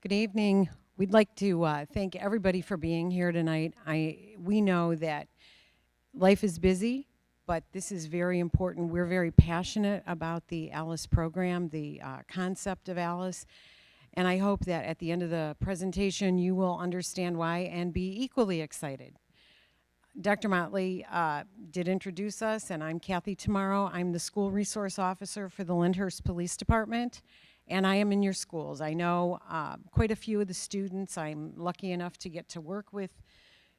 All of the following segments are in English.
Good evening. We'd like to thank everybody for being here tonight. We know that life is busy, but this is very important. We're very passionate about the A.L.I.C.E program, the concept of A.L.I.C.E, and I hope that at the end of the presentation you will understand why and be equally excited. Dr. Motley did introduce us, and I'm Kathy Tomaro. I'm the School Resource Officer for the Lyndhurst Police Department. And I am in your schools. I know quite a few of the students. I'm lucky enough to get to work with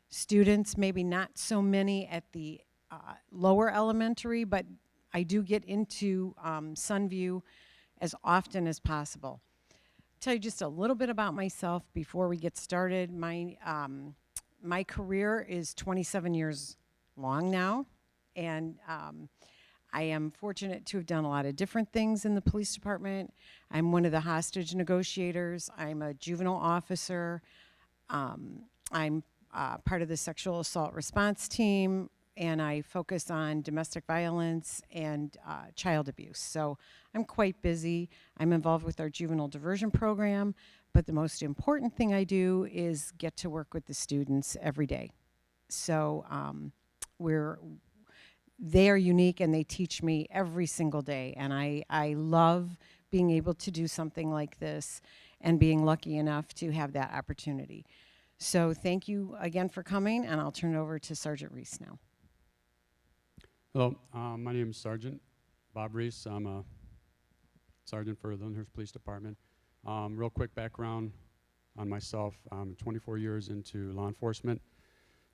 students, maybe not so many at the lower elementary, but I do get into Sunview as often as possible. Tell you just a little bit about myself before we get started. My career is 27 years long now, and I am fortunate to have done a lot of different things in the police department. I'm one of the hostage negotiators. I'm a juvenile officer. I'm part of the sexual assault response team, and I focus on domestic violence and child abuse. So I'm quite busy. I'm involved with our juvenile diversion program, but the most important thing I do is get to work with the students every day. So they are unique and they teach me every single day, and I love being able to do something like this and being lucky enough to have that opportunity. So thank you again for coming, and I'll turn it over to Sergeant Reese now. Hello, my name is Sergeant Bob Reese. I'm a sergeant for the Lyndhurst Police Department. Real quick background on myself. I'm 24 years into law enforcement.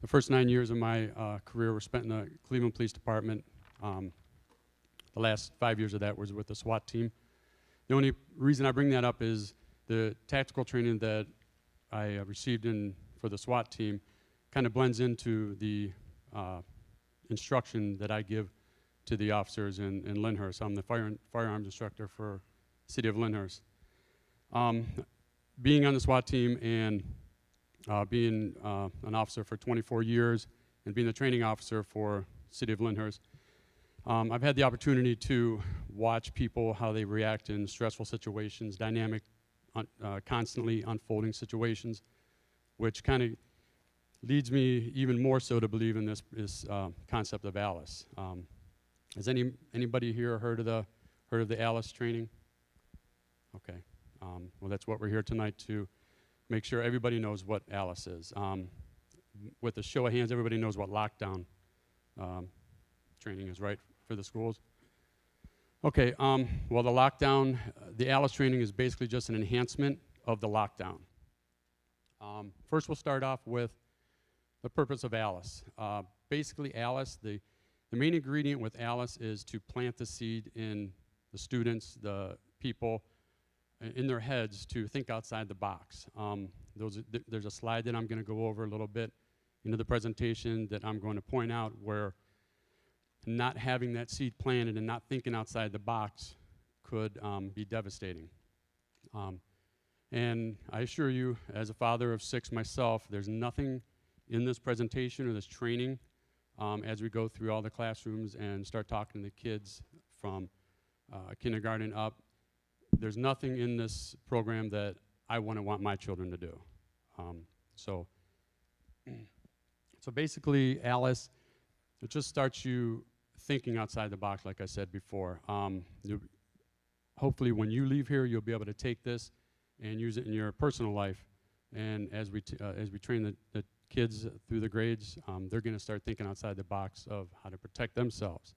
The first 9 years of my career were spent in the Cleveland Police Department. The last 5 years of that was with the SWAT team. The only reason I bring that up is the tactical training that I received for the SWAT team kind of blends into the instruction that I give to the officers in Lyndhurst. I'm the firearms instructor for the city of Lyndhurst. Being on the SWAT team and being an officer for 24 years and being the training officer for City of Lyndhurst, I've had the opportunity to watch people, how they react in stressful situations, dynamic, constantly unfolding situations, which kind of leads me even more so to believe in this concept of A.L.I.C.E. Has anybody here heard of the A.L.I.C.E training? Okay, well, that's what we're here tonight to make sure everybody knows what A.L.I.C.E is. With a show of hands, everybody knows what lockdown training is, right, for the schools? Okay, well, the A.L.I.C.E training is basically just an enhancement of the lockdown. First, we'll start off with the purpose of A.L.I.C.E. Basically, A.L.I.C.E, the main ingredient with A.L.I.C.E is to plant the seed in the students, the people, in their heads to think outside the box. There's a slide that I'm going to go over a little bit into the presentation that I'm going to point out where not having that seed planted and not thinking outside the box could be devastating. And I assure you, as a father of 6 myself, there's nothing in this presentation or this training as we go through all the classrooms and start talking to the kids from kindergarten up. There's nothing in this program that I want my children to do. So basically, A.L.I.C.E, it just starts you thinking outside the box, like I said before. Hopefully, when you leave here, you'll be able to take this and use it in your personal life. And as we train the kids through the grades, they're going to start thinking outside the box of how to protect themselves.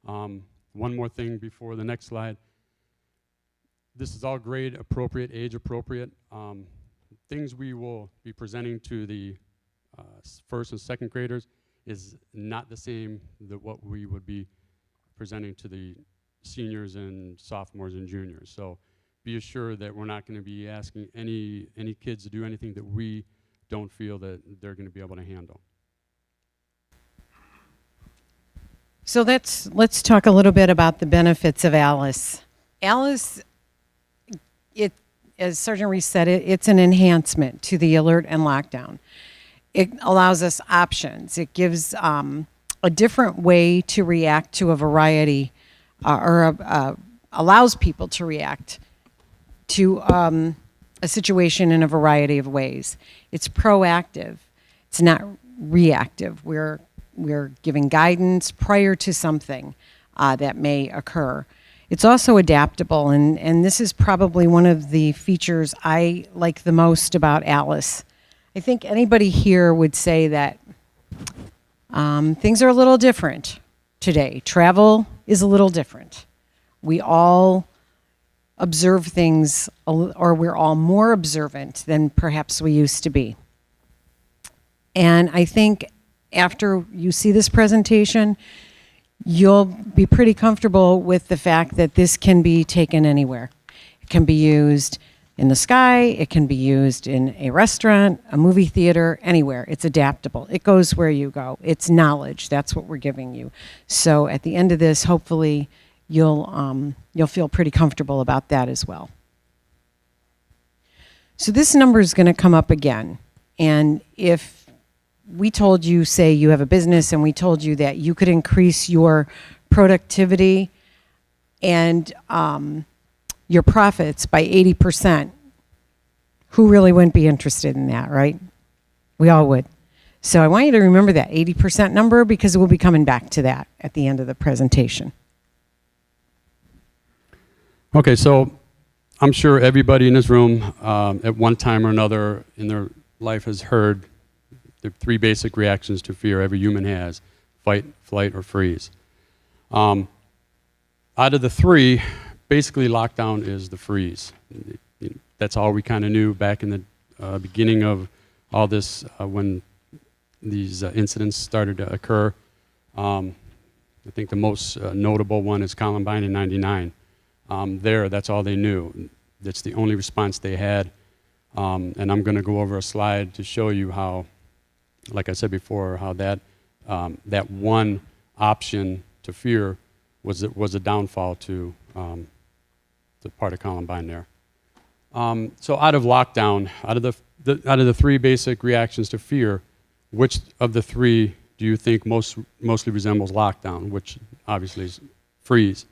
One more thing before the next slide. This is all grade appropriate, age appropriate. Things we will be presenting to the first and second graders is not the same that what we would be presenting to the seniors and sophomores and juniors. So be assured that we're not going to be asking any kids to do anything that we don't feel that they're going to be able to handle. So let's talk a little bit about the benefits of A.L.I.C.E. A.L.I.C.E, as Sergeant Reese said, it's an enhancement to the alert and lockdown. It allows us options. It gives a different way to react to a variety, allows people to react to a situation in a variety of ways. It's proactive. It's not reactive. We're giving guidance prior to something that may occur. It's also adaptable, and this is probably one of the features I like the most about A.L.I.C.E. I think anybody here would say that things are a little different today. Travel is a little different. We all observe things, or we're all more observant than perhaps we used to be. And I think after you see this presentation, you'll be pretty comfortable with the fact that this can be taken anywhere. It can be used in the sky, it can be used in a restaurant, a movie theater, anywhere. It's adaptable. It goes where you go. It's knowledge. That's what we're giving you. So at the end of this, hopefully, you'll feel pretty comfortable about that as well. So this number is going to come up again. And if we told you, say you have a business, and we told you that you could increase your productivity and your profits by 80%, who really wouldn't be interested in that, right? We all would. So I want you to remember that 80% number, because we'll be coming back to that at the end of the presentation. Okay, so I'm sure everybody in this room at one time or another in their life has heard the 3 basic reactions to fear every human has: fight, flight, or freeze. Out of the 3, basically lockdown is the freeze. That's all we kind of knew back in the beginning of all this when these incidents started to occur. I think the most notable one is Columbine in '99. That's all they knew. That's the only response they had. And I'm going to go over a slide to show you how, like I said before, how that one option to fear was a downfall to the part of Columbine there. So out of lockdown, out of the 3 basic reactions to fear, which of the 3 do you think mostly resembles lockdown? Which obviously is freeze.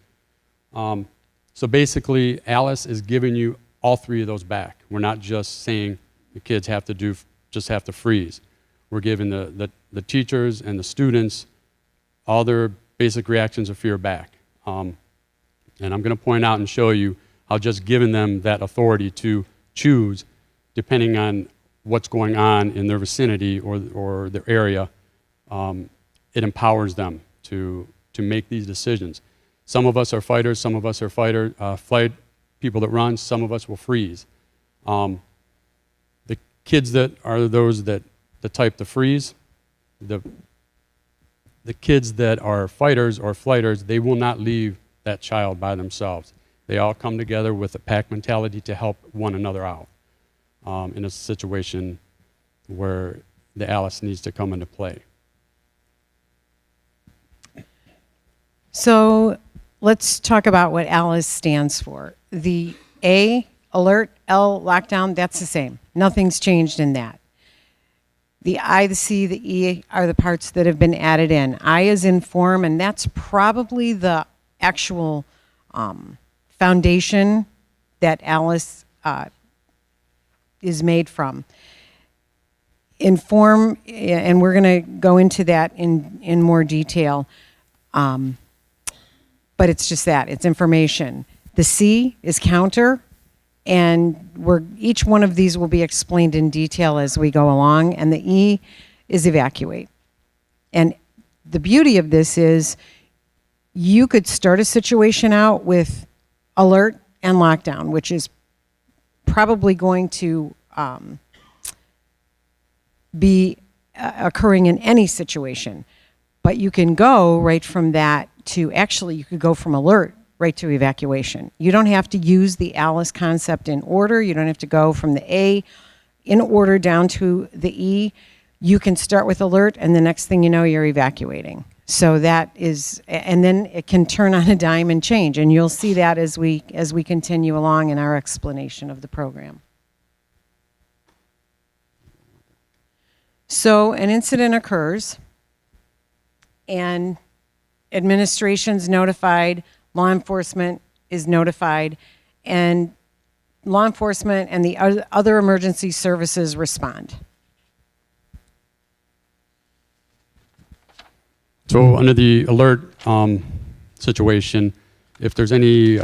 So basically, A.L.I.C.E. is giving you all 3 of those back. We're not just saying the kids have to freeze. We're giving the teachers and the students all their basic reactions of fear back. And I'm going to point out and show you how just giving them that authority to choose, depending on what's going on in their vicinity or their area, it empowers them to make these decisions. Some of us are fighters, some of us are flight people that run, some of us will freeze. The kids that are those the type to freeze, the kids that are fighters or flighters, they will not leave that child by themselves. They all come together with a pack mentality to help one another out in a situation where the A.L.I.C.E. needs to come into play. So let's talk about what A.L.I.C.E. stands for. The A, alert, L, lockdown, that's the same. Nothing's changed in that. The I, the C, the E are the parts that have been added in. I is inform, and that's probably the actual foundation that A.L.I.C.E. Is made from. Inform, and we're going to go into that in more detail, but it's just that, it's information. The C is counter, and each one of these will be explained in detail as we go along, and the E is evacuate. And the beauty of this is you could start a situation out with alert and lockdown, which is probably going to be occurring in any situation. But you can go right from that to, actually, you could go from alert right to evacuation. You don't have to use the A.L.I.C.E. concept in order. You don't have to go from the A in order down to the E. You can start with alert, and the next thing you know, you're evacuating. So that is, and then it can turn on a dime and change, and you'll see that as we continue along in our explanation of the program. So an incident occurs, and administration's notified, law enforcement is notified, and law enforcement and the other emergency services respond. So under the alert situation, if there's any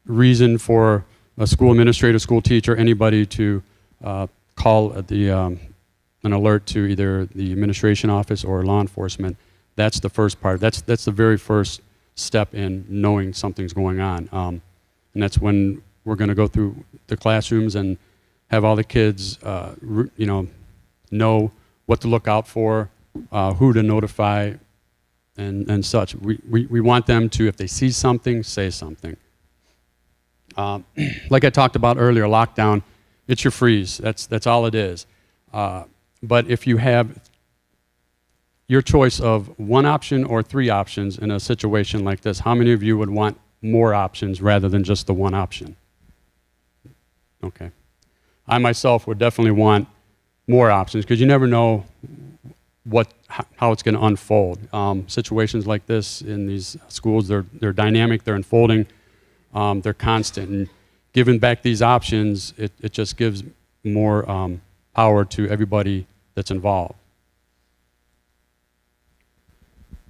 reason for a school administrator, school teacher, anybody to call an alert to either the administration office or law enforcement, that's the first part. That's the very first step in knowing something's going on. And that's when we're going to go through the classrooms and have all the kids, know what to look out for, who to notify, and such. We want them to, if they see something, say something. Like I talked about earlier, lockdown, it's your freeze. That's all it is. But if you have your choice of one option or three options in a situation like this, how many of you would want more options rather than just the one option? Okay. I myself would definitely want more options because you never know how it's going to unfold. Situations like this in these schools, they're dynamic, they're unfolding, they're constant. And giving back these options, it just gives more power to everybody that's involved.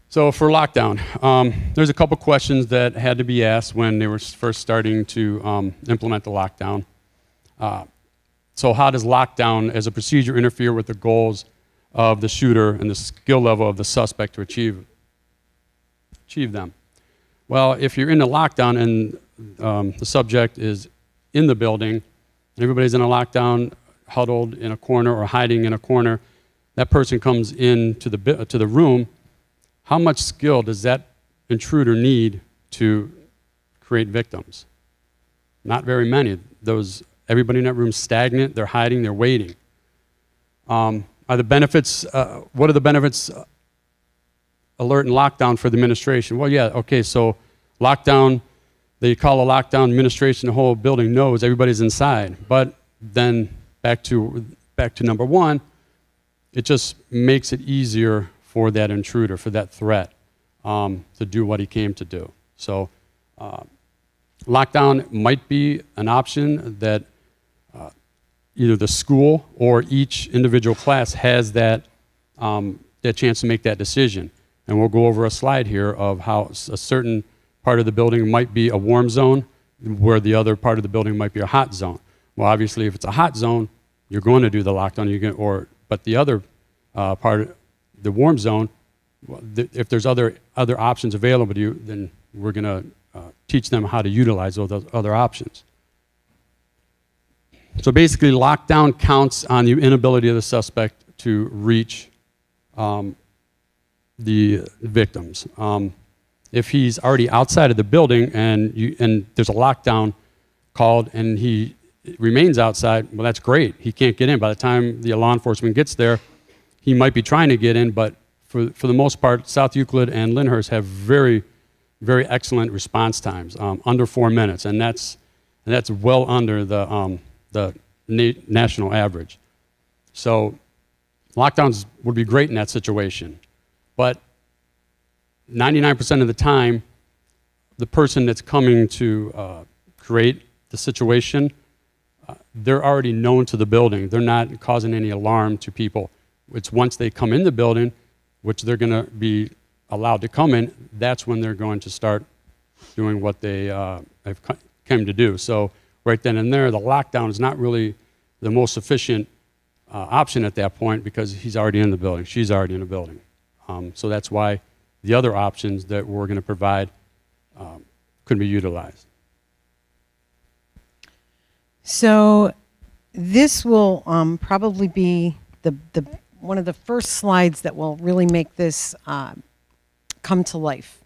So for lockdown, there's a couple questions that had to be asked when they were first starting to implement the lockdown. So how does lockdown as a procedure interfere with the goals of the shooter and the skill level of the suspect to achieve them? Well, if you're in a lockdown and the subject is in the building, and everybody's in a lockdown, huddled in a corner or hiding in a corner, that person comes into the room, how much skill does that intruder need to create victims? Not very many. Everybody in that room is stagnant, they're hiding, they're waiting. What are the benefits alert and lockdown for the administration? Well, yeah, okay, so lockdown, they call a lockdown administration, the whole building knows everybody's inside. But then back to number one, it just makes it easier for that intruder, for that threat, to do what he came to do. So lockdown might be an option that either the school or each individual class has that chance to make that decision. And we'll go over a slide here of how a certain part of the building might be a warm zone, where the other part of the building might be a hot zone. Well, obviously, if it's a hot zone, you're going to do the lockdown. But the other part, the warm zone, if there's other options available to you, then we're going to teach them how to utilize those other options. So basically, lockdown counts on the inability of the suspect to reach the victims. If he's already outside of the building and there's a lockdown called and he remains outside, well, that's great. He can't get in. By the time the law enforcement gets there, he might be trying to get in, but for the most part, South Euclid and Lyndhurst have very, very excellent response times, under 4 minutes, and that's well under the national average. So lockdowns would be great in that situation, but 99% of the time, the person that's coming to create the situation, they're already known to the building. They're not causing any alarm to people. It's once they come in the building, which they're going to be allowed to come in, that's when they're going to start doing what they have come to do. So right then and there, the lockdown is not really the most efficient option at that point because he's already in the building. She's already in the building. So that's why the other options that we're going to provide could be utilized. So this will probably be the one of the first slides that will really make this come to life.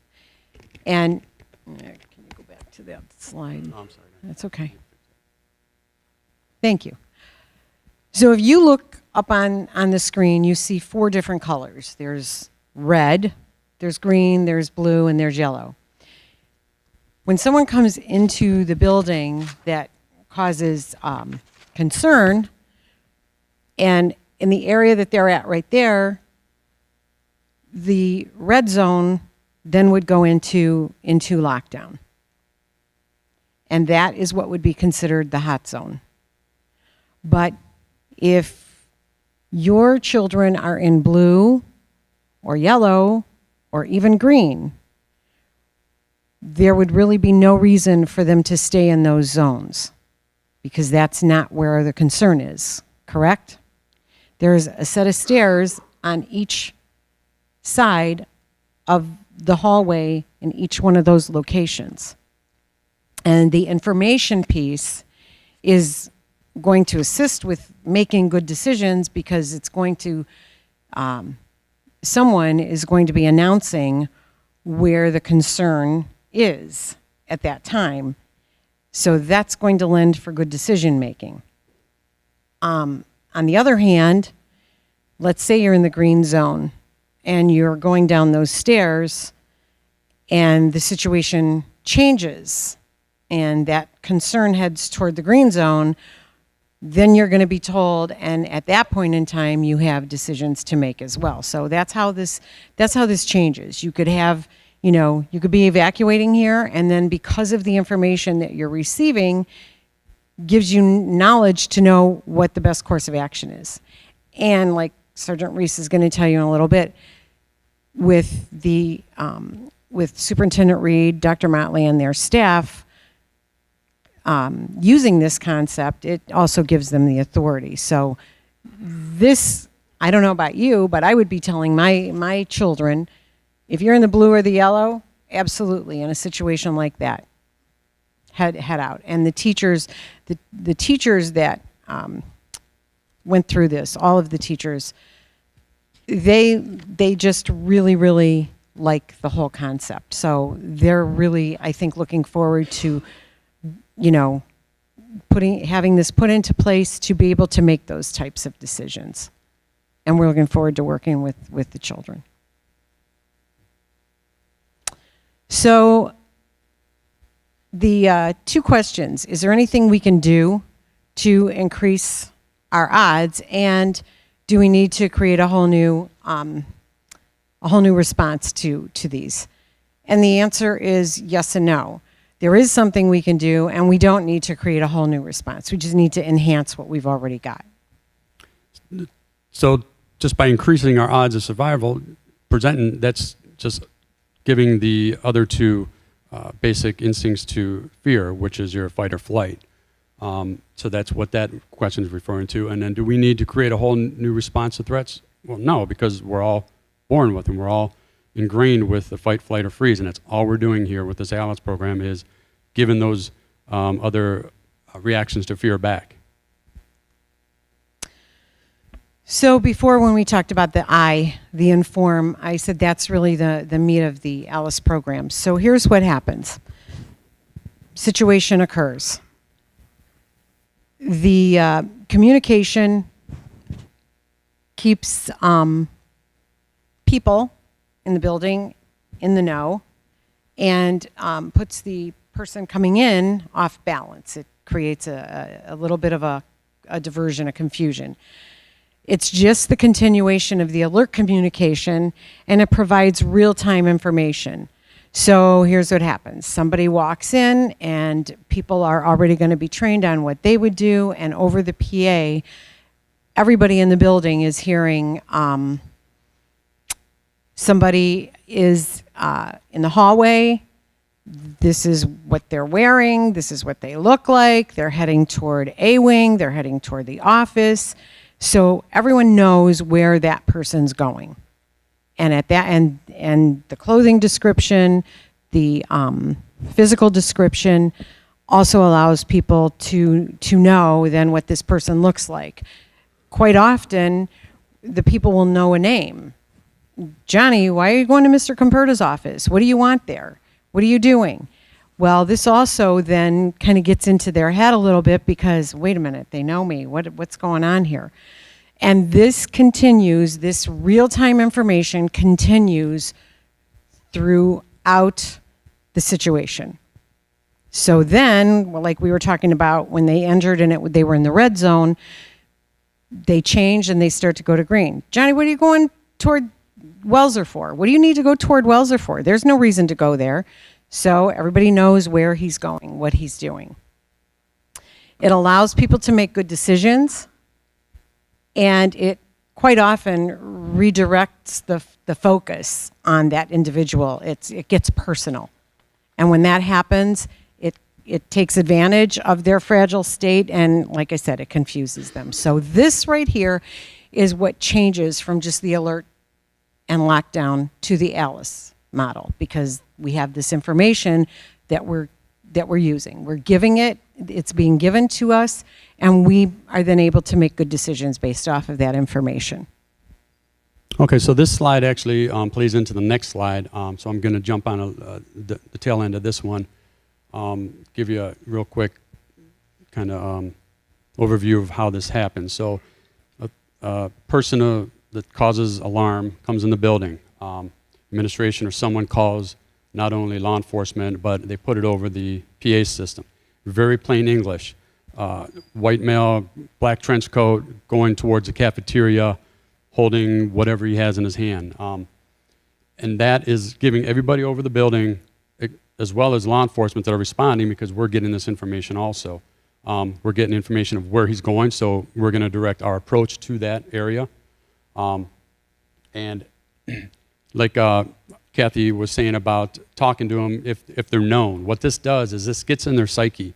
And can you go back to that slide? Oh, I'm sorry. That's okay. Thank you. So if you look up on the screen, you see 4 different colors. There's red, there's green, there's blue, and there's yellow. When someone comes into the building that causes concern, and in the area that they're at right there, the red zone then would go into lockdown. and that is what would be considered the hot zone. But if your children are in blue or yellow or even green, there would really be no reason for them to stay in those zones because that's not where the concern is, correct? There's a set of stairs on each side of the hallway in each one of those locations. And the information piece is going to assist with making good decisions because it's going to, someone is going to be announcing where the concern is at that time. So that's going to lend for good decision making. On the other hand, let's say you're in the green zone and you're going down those stairs and the situation changes and that concern heads toward the green zone, then you're going to be told, and at that point in time, you have decisions to make as well. So that's how this changes. You could have, you could be evacuating here, and then because of the information that you're receiving, gives you knowledge to know what the best course of action is. And like Sergeant Reese is going to tell you in a little bit, with the with Superintendent Reed, Dr. Motley, and their staff, using this concept, it also gives them the authority. So this, I don't know about you, but I would be telling my children, if you're in the blue or the yellow, absolutely, in a situation like that, head out. And the teachers, the teachers that went through this, all of the teachers, they just really, really like the whole concept. So they're really, I think, looking forward to, having this put into place to be able to make those types of decisions. And we're looking forward to working with the children. So the two questions: is there anything we can do to increase our odds, and do we need to create a whole new response to these? And the answer is yes and no. There is something we can do, and we don't need to create a whole new response. We just need to enhance what we've already got. So just by increasing our odds of survival, that's just giving the other two basic instincts to fear, which is your fight or flight. So that's what that question is referring to. And then do we need to create a whole new response to threats? Well, no, because we're all born with them. We're all ingrained with the fight, flight, or freeze, and that's all we're doing here with this A.L.I.C.E program is giving those other reactions to fear back. So before, when we talked about the inform, I said that's really the meat of the A.L.I.C.E program. So here's what happens. Situation occurs. The communication keeps people in the building in the know and puts the person coming in off balance. It creates a little bit of a diversion, a confusion. It's just the continuation of the alert communication, and it provides real-time information. So here's what happens. Somebody walks in, and people are already going to be trained on what they would do, and over the PA, everybody in the building is hearing somebody is in the hallway. This is what they're wearing. This is what they look like. They're heading toward A wing. They're heading toward the office. So everyone knows where that person's going. And at that, and the clothing description, the physical description also allows people to know then what this person looks like. Quite often, the people will know a name. Johnny, why are you going to Mr. Comperta's office? What do you want there? What are you doing? Well, this also then kind of gets into their head a little bit because, wait a minute, they know me. What's going on here? And this continues, this real-time information continues throughout the situation. So then, like we were talking about, when they entered and they were in the red zone, they change and they start to go to green. Johnny, what are you going toward Welser for? What do you need to go toward Welser for? There's no reason to go there. So everybody knows where he's going, what he's doing. It allows people to make good decisions, and it quite often redirects the focus on that individual. It gets personal. And when that happens, it takes advantage of their fragile state, and like I said, it confuses them. So this right here is what changes from just the alert and lockdown to the A.L.I.C.E model, because we have this information that we're using. We're giving it, it's being given to us, and we are then able to make good decisions based off of that information. Okay, so this slide actually plays into the next slide, so I'm going to jump on the tail end of this one, give you a real quick kind of overview of how this happens. So a person that causes alarm comes in the building. Administration or someone calls not only law enforcement, but they put it over the PA system. Very plain English. White male, black trench coat, going towards the cafeteria, holding whatever he has in his hand. And that is giving everybody over the building, as well as law enforcement that are responding, because we're getting this information also. We're getting information of where he's going, so we're going to direct our approach to that area. And like Kathy was saying about talking to them if they're known. What this does is this gets in their psyche.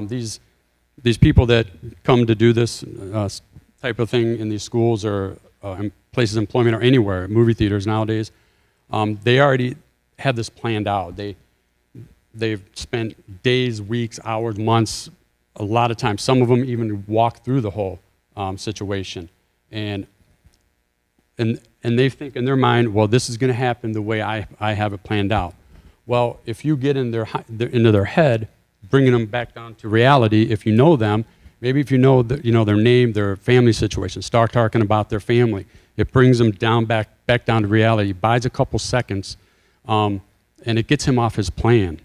These people that come to do this type of thing in these schools or in places of employment or anywhere, movie theaters nowadays, they already have this planned out. They've spent days, weeks, hours, months, a lot of times. Some of them even walk through the whole situation. And they think in their mind, well, this is going to happen the way I have it planned out. Well, if you get into their head, bringing them back down to reality, if you know them, maybe if you know their name, their family situation, start talking about their family. It brings them back down to reality, buys a couple seconds, and it gets him off his plan.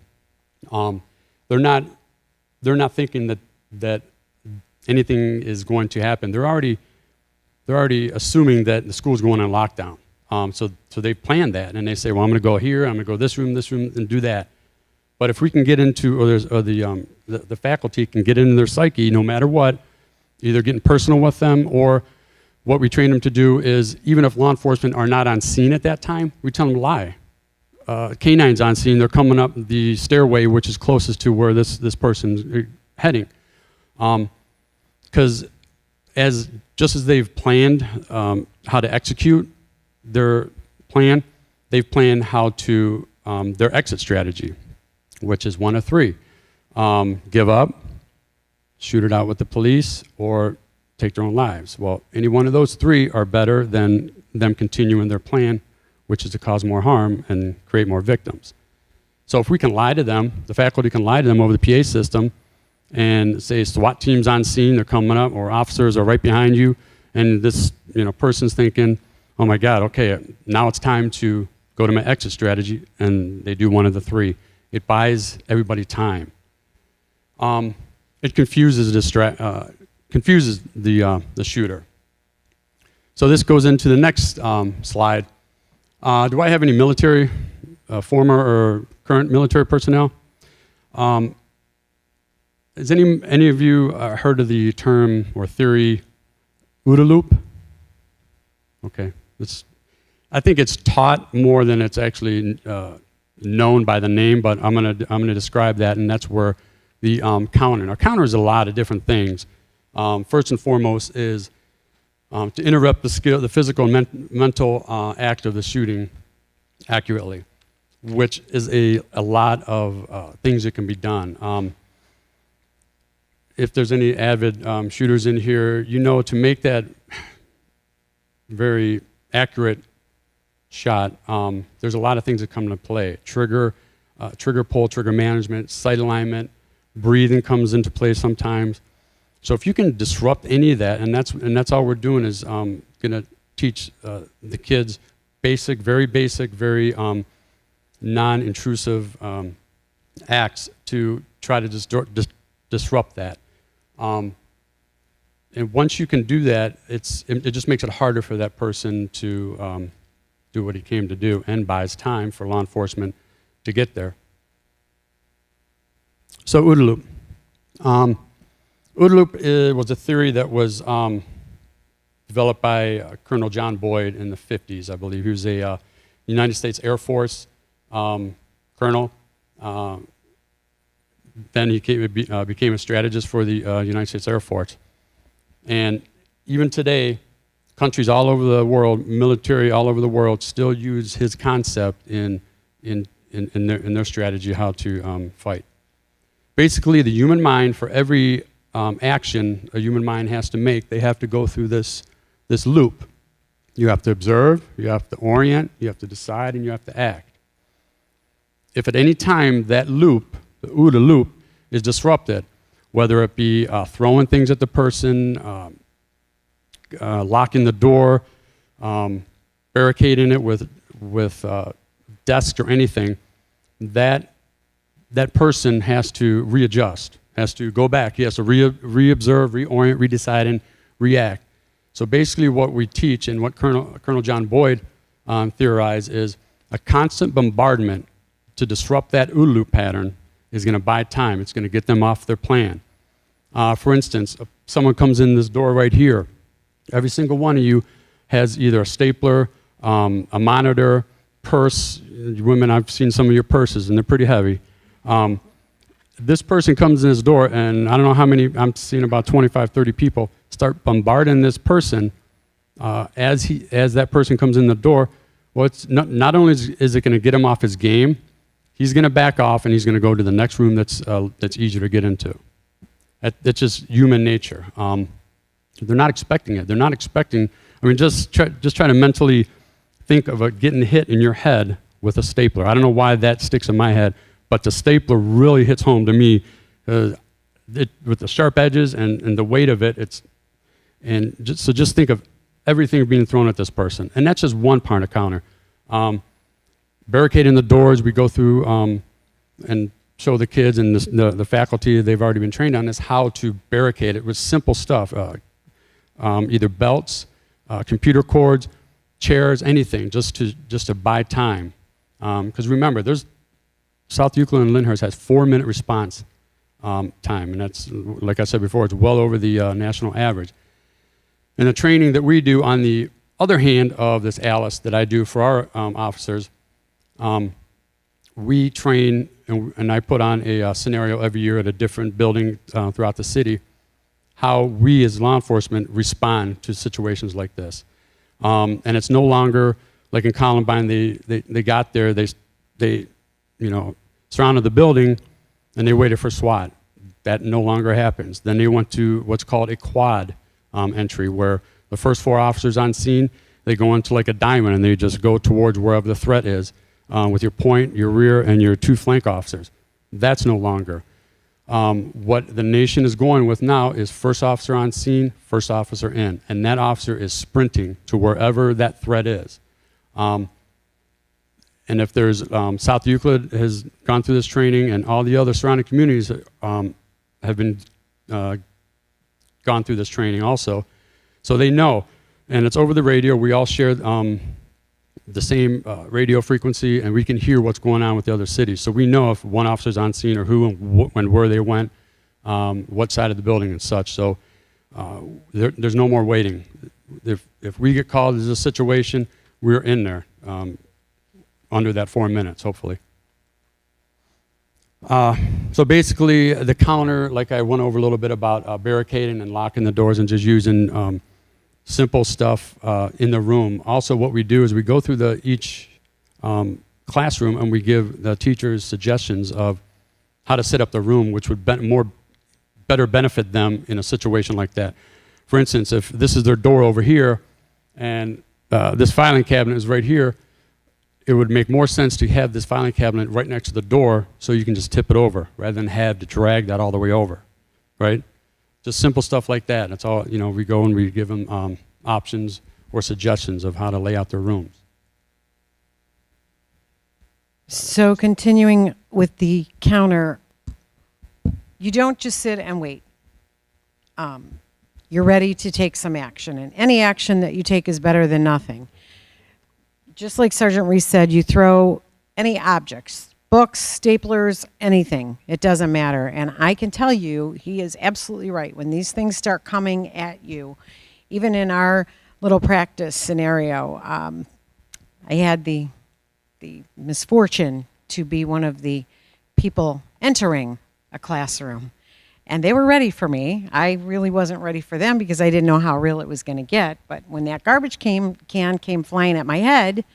They're not thinking that anything is going to happen. They're already assuming that the school's going on lockdown. So they've planned that, and they say, well, I'm going to go here, I'm going to go this room, and do that. But if we can get into, or the faculty can get into their psyche, no matter what, either getting personal with them, or what we train them to do is, even if law enforcement are not on scene at that time, we tell them to lie. Canine's on scene, they're coming up the stairway, which is closest to where this person's heading. Because just as they've planned how to execute their plan, they've planned how to, their exit strategy, which is one of three. Give up, shoot it out with the police, or take their own lives. Well, any one of those three are better than them continuing their plan, which is to cause more harm and create more victims. So if we can lie to them, the faculty can lie to them over the PA system and say SWAT team's on scene, they're coming up, or officers are right behind you, and this person's thinking, oh my God, okay, now it's time to go to my exit strategy, and they do one of the three. It buys everybody time. It confuses the shooter. So this goes into the next slide. Do I have any military, former or current military personnel? Has any of you heard of the term or theory OODA loop? Okay, I think it's taught more than it's actually known by the name, but I'm gonna describe that, and that's where the counter. Now, counter is a lot of different things. First and foremost is to interrupt the physical and mental act of the shooting accurately, which is a lot of things that can be done. If there's any avid shooters in here, to make that very accurate shot, there's a lot of things that come into play. Trigger pull, trigger management, sight alignment, breathing comes into play sometimes. So if you can disrupt any of that, and that's all we're doing is going to teach the kids very non-intrusive acts to try to disrupt that. And once you can do that, it just makes it harder for that person to do what he came to do, and buys time for law enforcement to get there. So OODA loop. OODA loop was a theory that was developed by Colonel John Boyd in the 50s, I believe. He was a United States Air Force colonel. Then he became a strategist for the United States Air Force. And even today, countries all over the world, military all over the world, still use his concept in their strategy how to fight. Basically, the human mind, for every action a human mind has to make, they have to go through this loop. You have to observe, you have to orient, you have to decide, and you have to act. If at any time that loop, the OODA loop, is disrupted, whether it be throwing things at the person, locking the door, barricading it with desks or anything, that person has to readjust, has to go back. He has to reobserve, reorient, redecide, and react. So basically what we teach and what Colonel John Boyd theorized is a constant bombardment to disrupt that OODA loop pattern is going to buy time. It's going to get them off their plan. For instance, if someone comes in this door right here, every single one of you has either a stapler, a monitor, purse. Women, I've seen some of your purses, and they're pretty heavy. This person comes in this door, and I don't know how many, I'm seeing about 25, 30 people start bombarding this person as that person comes in the door. Well, it's not only is it going to get him off his game, he's going to back off, and he's going to go to the next room that's easier to get into. That's just human nature. They're not expecting it. They're not expecting, I mean, just try to mentally think of getting hit in your head with a stapler. I don't know why that sticks in my head, but the stapler really hits home to me with the sharp edges and the weight of it. So just think of everything being thrown at this person. And that's just one part of counter. Barricading the doors, we go through and show the kids and the faculty, they've already been trained on this, how to barricade it with simple stuff. Either belts, computer cords, chairs, anything, just to buy time. Because remember, South Euclid and Lyndhurst has 4-minute response time, and that's, like I said before, it's well over the national average. And the training that we do on the other hand of this A.L.I.C.E. that I do for our officers, we train, and I put on a scenario every year at a different building throughout the city, how we as law enforcement respond to situations like this. And it's no longer like in Columbine, they got there, they surrounded the building and they waited for SWAT. That no longer happens. Then they went to what's called a quad entry, where the first 4 officers on scene, they go into like a diamond and they just go towards wherever the threat is with your point, your rear, and your 2 flank officers. That's no longer. What the nation is going with now is first officer on scene, first officer in, and that officer is sprinting to wherever that threat is. And if there's, South Euclid has gone through this training, and all the other surrounding communities have been gone through this training also. So they know, and it's over the radio. We all share the same radio frequency, and we can hear what's going on with the other cities. So we know if one officer's on scene or who and where they went, what side of the building and such. So there's no more waiting. If we get called as a situation, we're in there under that 4 minutes, hopefully. So basically, the counter, like I went over a little bit about barricading and locking the doors and just using simple stuff in the room. Also, what we do is we go through each classroom and we give the teachers suggestions of how to set up the room, which would better benefit them in a situation like that. For instance, if this is their door over here and this filing cabinet is right here, it would make more sense to have this filing cabinet right next to the door so you can just tip it over rather than have to drag that all the way over, right? Just simple stuff like that. That's all, we go and we give them options or suggestions of how to lay out their rooms. So continuing with the counter, you don't just sit and wait. You're ready to take some action, and any action that you take is better than nothing. Just like Sergeant Reese said, you throw any objects, books, staplers, anything. It doesn't matter. And I can tell you, he is absolutely right. When these things start coming at you, even in our little practice scenario, I had the misfortune to be one of the people entering a classroom. And they were ready for me. I really wasn't ready for them because I didn't know how real it was going to get. But when that garbage can came flying at my head,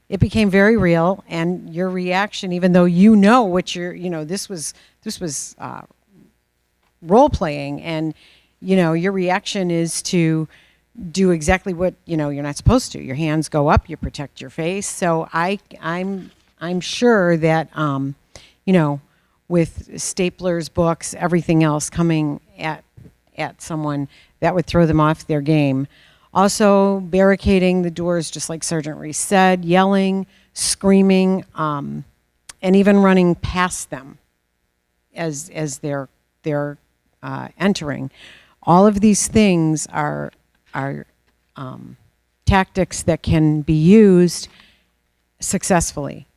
it became very real. And your reaction, even though you know what this was role playing, and your reaction is to do exactly what you're not supposed to. Your hands go up, you protect your face. So I'm sure that with staplers, books, everything else coming at someone, that would throw them off their game. Also, barricading the doors, just like Sergeant Reese said, yelling, screaming, and even running past them as they're entering. All of these things are tactics that can be used successfully.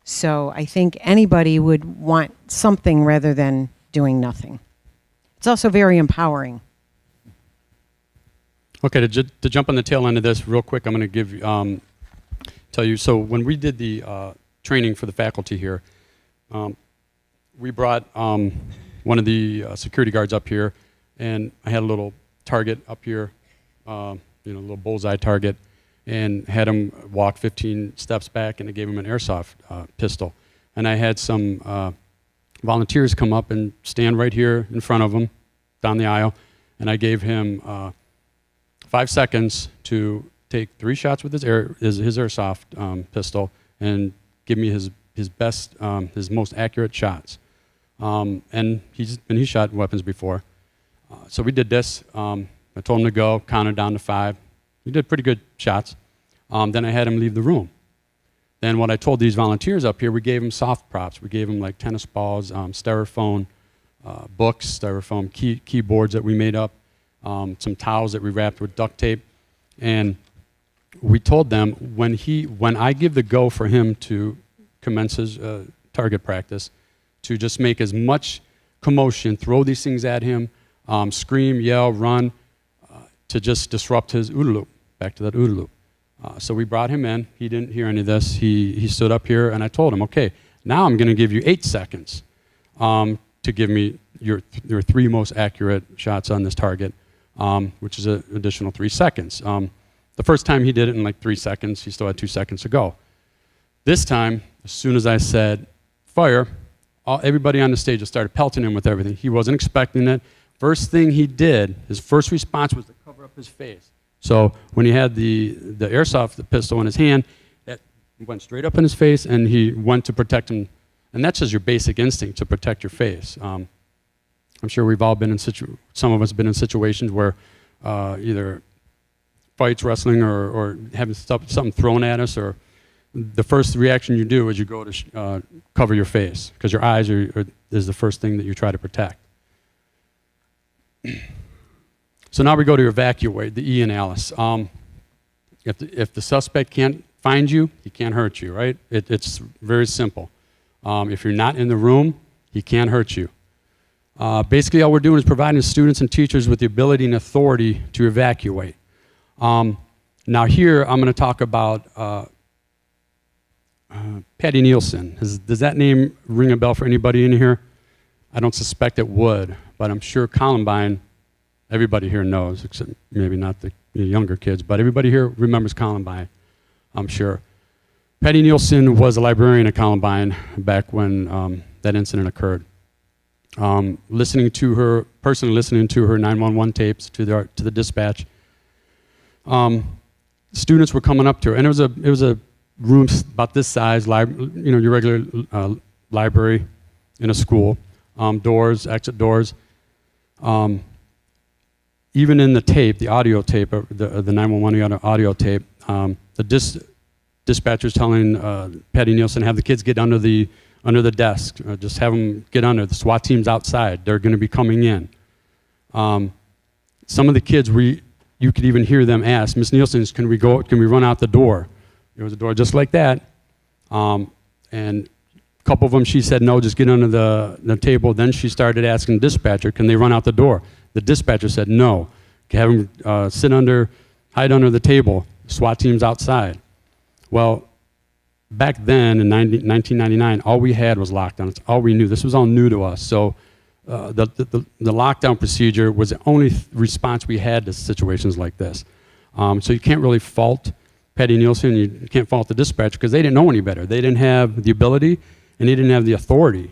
So I think anybody would want something rather than doing nothing. It's also very empowering. Okay, to jump on the tail end of this real quick, I'm going to tell you. So when we did the training for the faculty here, we brought one of the security guards up here, and I had a little target up here, a little bullseye target, and had him walk 15 steps back, and I gave him an airsoft pistol. And I had some volunteers come up and stand right here in front of him, down the aisle, and I gave him 5 seconds to take 3 shots with his airsoft pistol and give me his best, his most accurate shots. And he shot weapons before. So we did this. I told him to go, counted down to 5. He did pretty good shots. Then I had him leave the room. Then what I told these volunteers up here, we gave them soft props. We gave them like tennis balls, styrofoam books, styrofoam keyboards that we made up, some towels that we wrapped with duct tape. And we told them when I give the go for him to commence his target practice, to just make as much commotion, throw these things at him, scream, yell, run, to just disrupt his OODA loop, back to that OODA loop. So we brought him in. He didn't hear any of this. He stood up here, and I told him, okay, now I'm going to give you 8 seconds to give me your 3 most accurate shots on this target, which is an additional 3 seconds. The first time he did it in like 3 seconds. He still had 2 seconds to go. This time, as soon as I said fire, everybody on the stage just started pelting him with everything. He wasn't expecting it. First thing he did, his first response was to cover up his face. So when he had the airsoft pistol in his hand, that went straight up in his face, and he went to protect him. And that's just your basic instinct, to protect your face. I'm sure we've all been in some of us have been in situations where either fights, wrestling, or having something thrown at us, or the first reaction you do is you go to cover your face, because your eyes is the first thing that you try to protect. So now we go to evacuate, the E in A.L.I.C.E. If the suspect can't find you, he can't hurt you, right? It's very simple. If you're not in the room, he can't hurt you. Basically, all we're doing is providing students and teachers with the ability and authority to evacuate. Now here, I'm going to talk about Patty Nielsen. Does that name ring a bell for anybody in here? I don't suspect it would, but I'm sure Columbine, everybody here knows, except maybe not the younger kids, but everybody here remembers Columbine, I'm sure. Patty Nielsen was a librarian at Columbine back when that incident occurred. Personally listening to her 911 tapes to the dispatch, students were coming up to her, and it was a room about this size, your regular library in a school, doors, exit doors. Even in the tape, the audio tape, the 911 audio tape, the dispatcher's telling Patty Nielsen, have the kids get under the desk. Just have them get under. The SWAT team's outside. They're going to be coming in. Some of the kids, you could even hear them ask, Miss Nielsen, can we run out the door? There was a door just like that. And couple of them, she said, no, just get under the table. Then she started asking the dispatcher, can they run out the door? The dispatcher said, no, have them hide under the table. SWAT team's outside. Well, back then in 1999, all we had was lockdown. It's all we knew. This was all new to us. So the lockdown procedure was the only response we had to situations like this. So you can't really fault Patty Nielsen, you can't fault the dispatcher because they didn't know any better. They didn't have the ability and they didn't have the authority.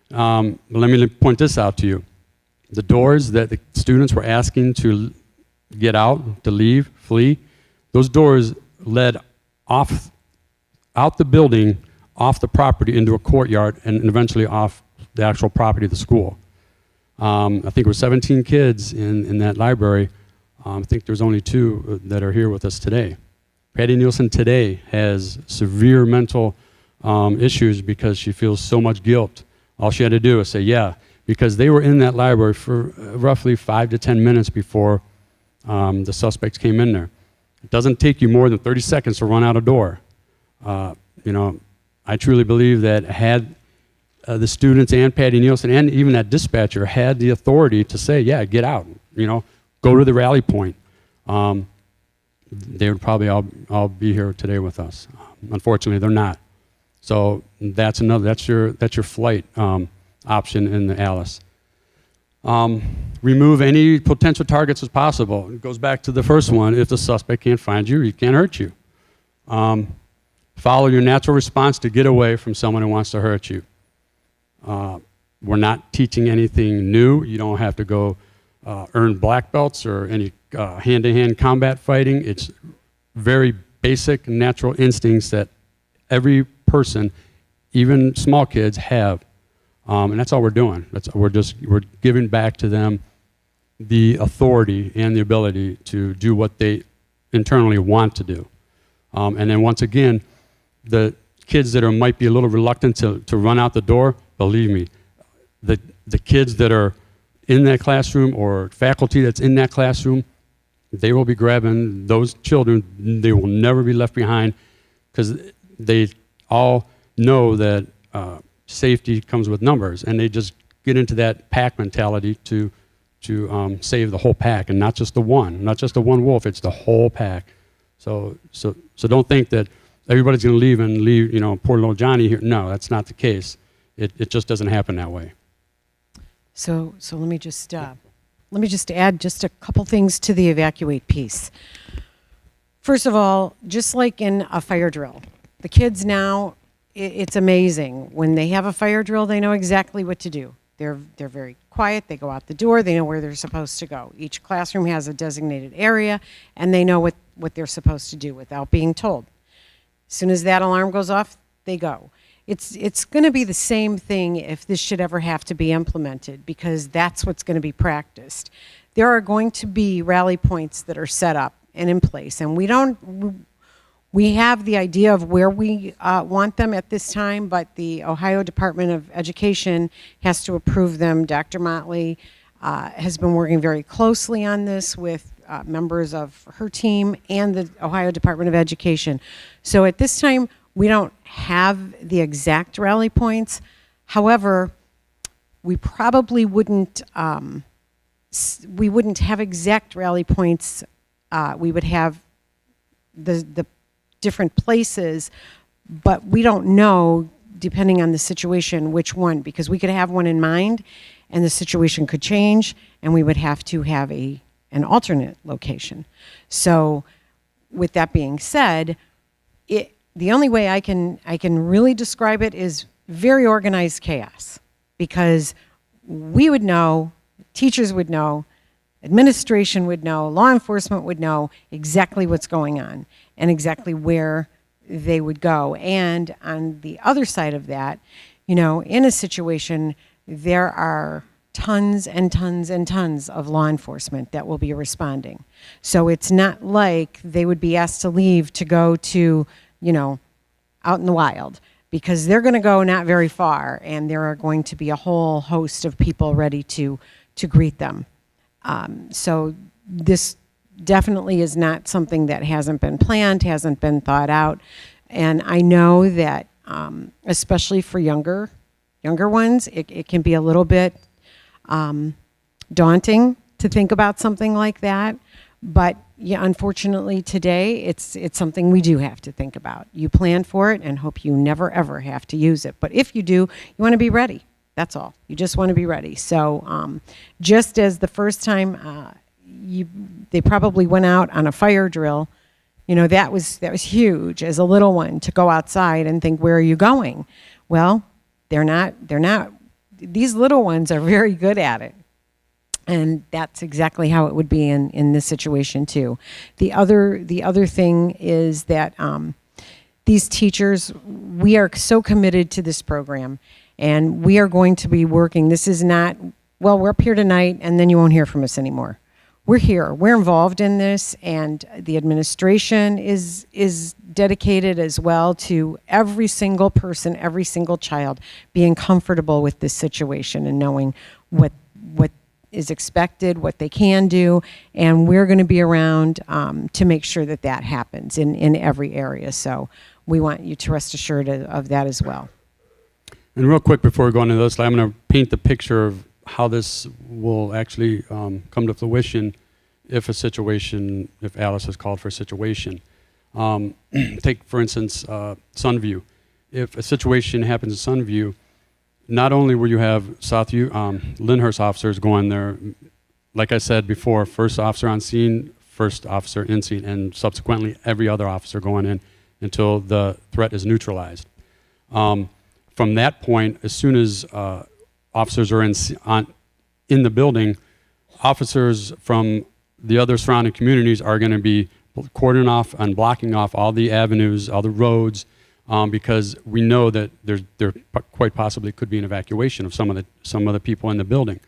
But let me point this out to you. The doors that the students were asking to get out, to leave, flee, those doors led out the building, off the property into a courtyard, and eventually off the actual property of the school. I think it was 17 kids in that library. I think there's only 2 that are here with us today. Patty Nielsen today has severe mental issues because she feels so much guilt. All she had to do is say, yeah, because they were in that library for roughly 5 to 10 minutes before the suspects came in there. It doesn't take you more than 30 seconds to run out a door. You know, I truly believe that had the students and Patty Nielsen and even that dispatcher had the authority to say, yeah, get out, you know, go to the rally point, they would probably all be here today with us. Unfortunately, they're not. So that's your flight option in the A.L.I.C.E. Remove any potential targets as possible. It goes back to the first one. If the suspect can't find you, he can't hurt you. Follow your natural response to get away from someone who wants to hurt you. We're not teaching anything new. You don't have to go earn black belts or any hand-to-hand combat fighting. It's very basic natural instincts that every person, even small kids, have. And that's all we're doing. We're giving back to them the authority and the ability to do what they internally want to do. And then once again, the kids that might be a little reluctant to run out the door, believe me, the kids that are in that classroom or faculty that's in that classroom, they will be grabbing those children. They will never be left behind because they all know that safety comes with numbers, and they just get into that pack mentality to save the whole pack, and not just the one wolf. It's the whole pack. So don't think that everybody's going to leave, you know, poor little Johnny here. No, that's not the case. It just doesn't happen that way. So let me just add just a couple things to the evacuate piece. First of all, just like in a fire drill, the kids now, it's amazing. When they have a fire drill, they know exactly what to do. They're very quiet. They go out the door. They know where they're supposed to go. Each classroom has a designated area, and they know what they're supposed to do without being told. As soon as that alarm goes off, they go. It's going to be the same thing if this should ever have to be implemented, because that's what's going to be practiced. There are going to be rally points that are set up and in place, and we have the idea of where we want them at this time, but the Ohio Department of Education has to approve them. Dr. Motley has been working very closely on this with members of her team and the Ohio Department of Education. So at this time, we don't have the exact rally points. However, we probably wouldn't have exact rally points. We would have the different places, but we don't know, depending on the situation, which one, because we could have one in mind and the situation could change and we would have to have an alternate location. So with that being said, the only way I can really describe it is very organized chaos, because we would know, teachers would know, administration would know, law enforcement would know exactly what's going on and exactly where they would go. And on the other side of that, you know, in a situation, there are tons and tons and tons of law enforcement that will be responding. So it's not like they would be asked to leave to go to, you know, out in the wild, because they're going to go not very far, and there are going to be a whole host of people ready to greet them. So this definitely is not something that hasn't been planned, hasn't been thought out. And I know that especially for younger ones. It can be a little bit daunting to think about something like that. But yeah, unfortunately today, it's something we do have to think about. You plan for it and hope you never ever have to use it. But if you do, you want to be ready. That's all. You just want to be ready. So just as the first time they probably went out on a fire drill, you know, that was huge as a little one to go outside and think, where are you going? Well, they're not. These little ones are very good at it. And that's exactly how it would be in this situation too. The other thing is that these teachers, we are so committed to this program, and we are going to be working. This is not, well, we're up here tonight and then you won't hear from us anymore. We're here, we're involved in this, and the administration is dedicated as well to every single person, every single child being comfortable with this situation and knowing what is expected, what they can do, and we're going to be around to make sure that that happens in every area. So we want you to rest assured of that as well. And real quick before we go into this, I'm going to paint the picture of how this will actually come to fruition if Alice is called for a situation. Take, for instance, Sunview. If a situation happens in Sunview, not only will you have Lyndhurst officers going there, like I said before, first officer on scene, first officer in scene, and subsequently every other officer going in until the threat is neutralized. From that point, as soon as officers are in the building, officers from the other surrounding communities are going to be cordoning off and blocking off all the avenues, all the roads, because we know that there quite possibly could be an evacuation of some of the people in the building.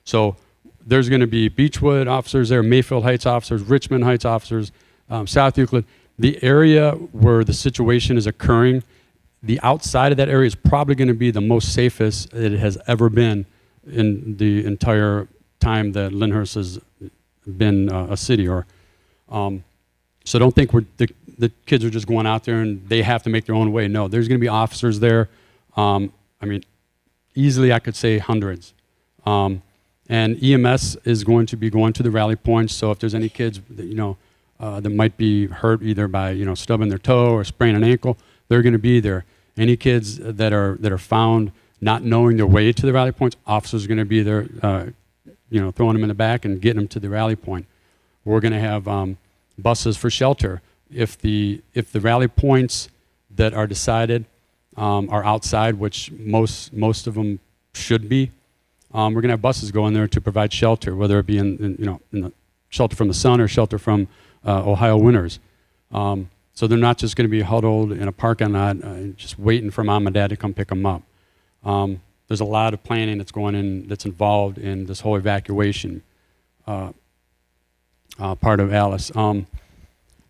So there's going to be Beechwood officers there, Mayfield Heights officers, Richmond Heights officers, South Euclid. The area where the situation is occurring, the outside of that area is probably going to be the most safest it has ever been in the entire time that Lyndhurst has been a city. So don't think the kids are just going out there and they have to make their own way. No, there's going to be officers there. I mean, easily I could say hundreds. And EMS is going to be going to the rally points. So if there's any kids that, that might be hurt either by stubbing their toe or spraining an ankle, they're going to be there. Any kids that are found not knowing their way to the rally points, officers are going to be there, throwing them in the back and getting them to the rally point. We're going to have buses for shelter. If the rally points that are decided are outside, which most of them should be, we're going to have buses going there to provide shelter, whether it be in the shelter from the sun or shelter from Ohio winters. So they're not just going to be huddled in a parking lot just waiting for mom and dad to come pick them up. There's a lot of planning that's involved in this whole evacuation part of Alice.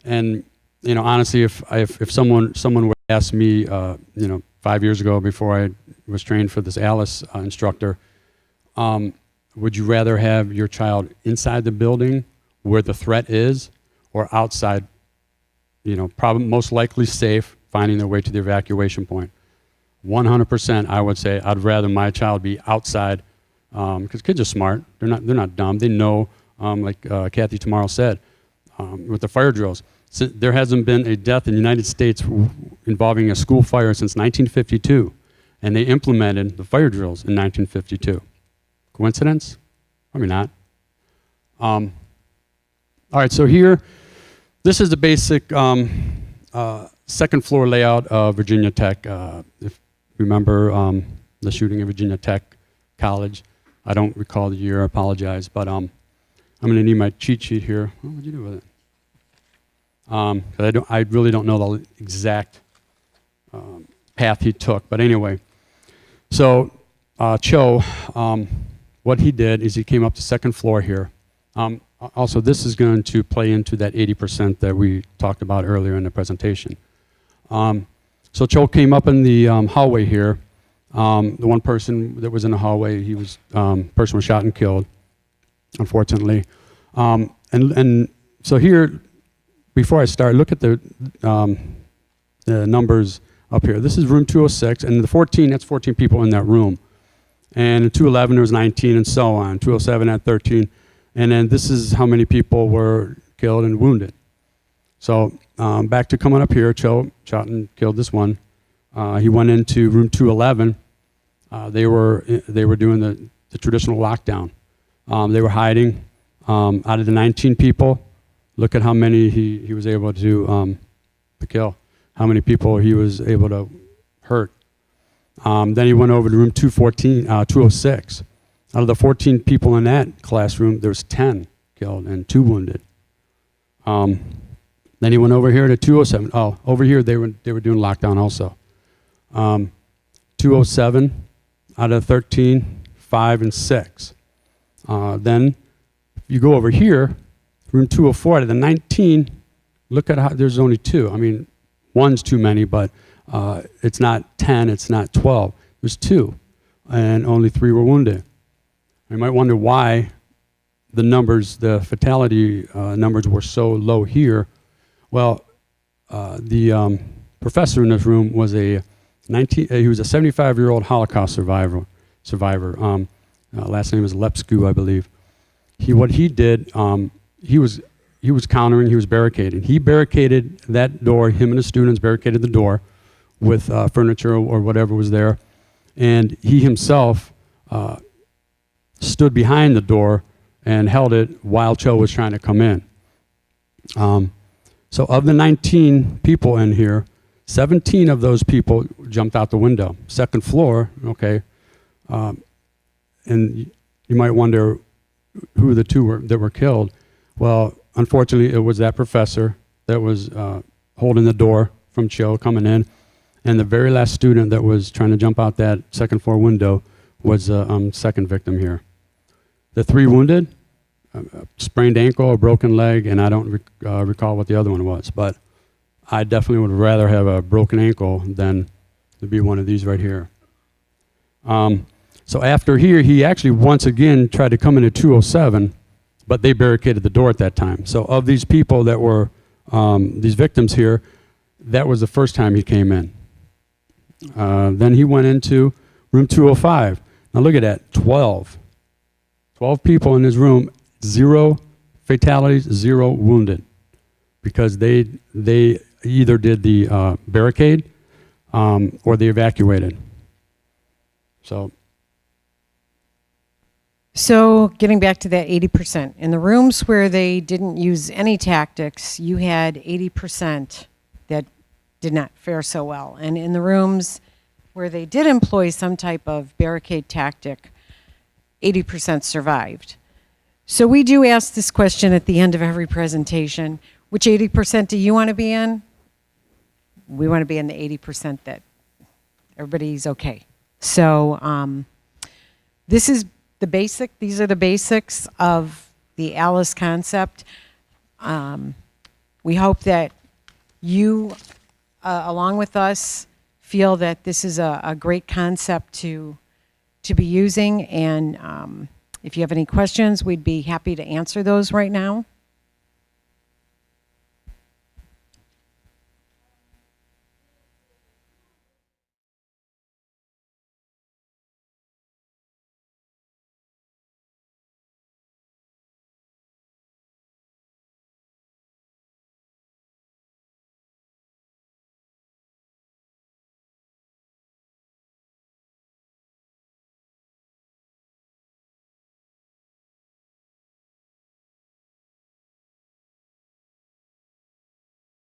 And honestly, if someone would ask me, 5 years ago before I was trained for this Alice instructor, would you rather have your child inside the building where the threat is, or outside? Probably most likely safe, finding their way to the evacuation point. 100%, I would say I'd rather my child be outside, because kids are smart. They're not dumb. They know, like Kathy Tomaro said, with the fire drills. So there hasn't been a death in the United States involving a school fire since 1952, and they implemented the fire drills in 1952. Coincidence? Probably not. All right, so here, this is the basic second floor layout of Virginia Tech. If you remember the shooting at Virginia Tech College, I don't recall the year, I apologize, but I'm going to need my cheat sheet here. What would you do with it? I really don't know the exact path he took, but anyway. So Cho, what he did is he came up to second floor here. Also, this is going to play into that 80% that we talked about earlier in the presentation. So Cho came up in the hallway here. The one person that was in the hallway, person was shot and killed, unfortunately. And so here, before I start, look at the numbers up here. This is room 206, and the 14, that's 14 people in that room. And in 211, there was 19, and so on. 207 had 13. And then this is how many people were killed and wounded. So back to coming up here, Cho shot and killed this one. He went into room 211. They were doing the traditional lockdown. They were hiding. Out of the 19 people, look at how many he was able to kill, how many people he was able to hurt. Then he went over to room 206. Out of the 14 people in that classroom, there's 10 killed and 2 wounded. Then he went over here to 207. Oh, over here they were doing lockdown also. 207 out of 13, 5 and 6. Then if you go over here, room 204 out of the 19, look at how there's only 2. I mean, one's too many, but it's not 10, it's not 12. There's 2, and only 3 were wounded. You might wonder why the numbers, the fatality numbers were so low here. Well, the professor in this room was he was a 75-year-old Holocaust survivor. Last name is A.L.I.C.E, I believe. What he did, he was countering, he was barricading. He barricaded that door, him and the students barricaded the door with furniture or whatever was there. And he himself stood behind the door and held it while Cho was trying to come in. So of the 19 people in here, 17 of those people jumped out the window. Second floor, okay. And you might wonder who the 2 that were killed. Well, unfortunately, it was that professor that was holding the door from Cho coming in. And the very last student that was trying to jump out that second floor window was the second victim here. The 3 wounded, a sprained ankle, a broken leg, and I don't recall what the other one was. But I definitely would rather have a broken ankle than to be one of these right here. So after here, he actually once again tried to come into 207, but they barricaded the door at that time. So of these people that were these victims here, that was the first time he came in. Then he went into room 205. Now look at that, 12. 12 people in his room, 0 fatalities, 0 wounded, because they either did the barricade or they evacuated. So getting back to that 80%, in the rooms where they didn't use any tactics, you had 80% that did not fare so well. And in the rooms where they did employ some type of barricade tactic, 80% survived. So we do ask this question at the end of every presentation: which 80% do you want to be in? We want to be in the 80% that everybody's okay. So this is these are the basics of the A.L.I.C.E concept. We hope that you, along with us, feel that this is a great concept to be using. And if you have any questions, we'd be happy to answer those right now.